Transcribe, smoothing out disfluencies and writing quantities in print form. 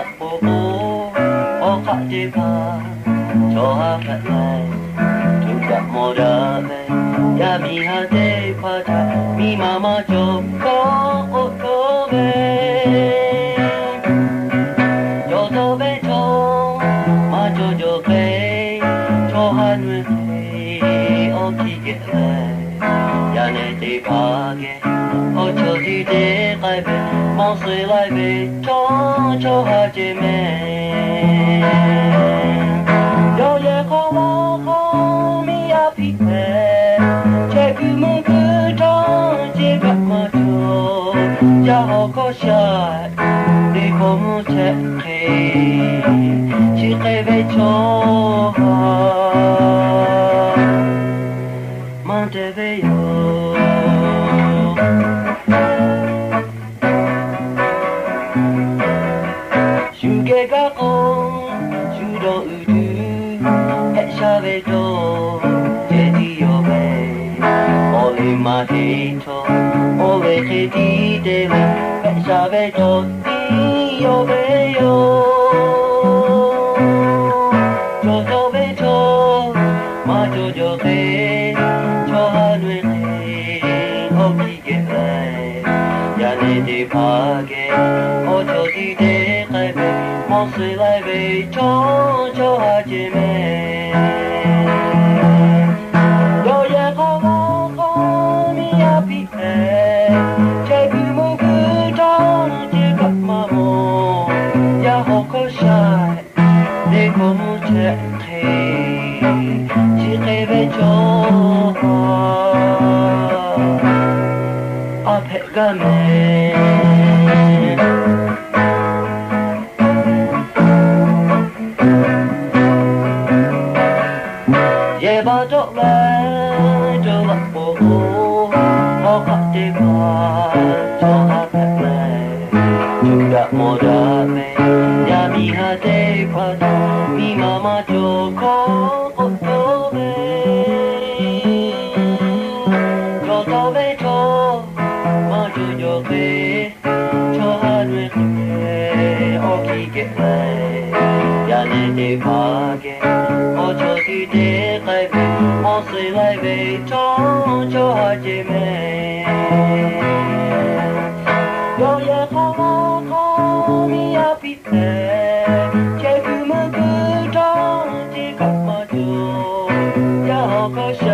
보고 어가지가 저하갈래 누가 뭐라네 야미하대 과자 미마마 좋고 오토베 여도베 저 마저 저베 저하늘 어기게래 야네 대박에 어쩌지 대가베 멍스이 라이베 저하지메 여예 고마워 미야 피해 제금은 그저 제가 맞춰 야호고샤 내 고무 체케 시계베 저하 만데베요 슈게가 온 슈로 우두 해샤베도 제디요베 올리마히토 오베케디데베 해샤베도 디요베요 조조베도 마조조베 저하늘에 어기게래 야네디 파게 어쩌디데 깔베 멍스이 라이베 저하지메 여예 고마워 미야 피해 제금은 그저 제가 마모 야호코샤 내 고무 체케 지게베 저하 앞에 가네 예바적래 저박보고 어가대가 저하갈래 누가 뭐라네 야미하대 과도 미마마 좋고 오토베 저도베 저 마주저베 저하늘에 어기게래 야네 대박에 어쩌지 대가베 멍스이 라이베 저하지메 여예 고마워 미야 피해 제금은 그저 제가 맞춰 야호고샤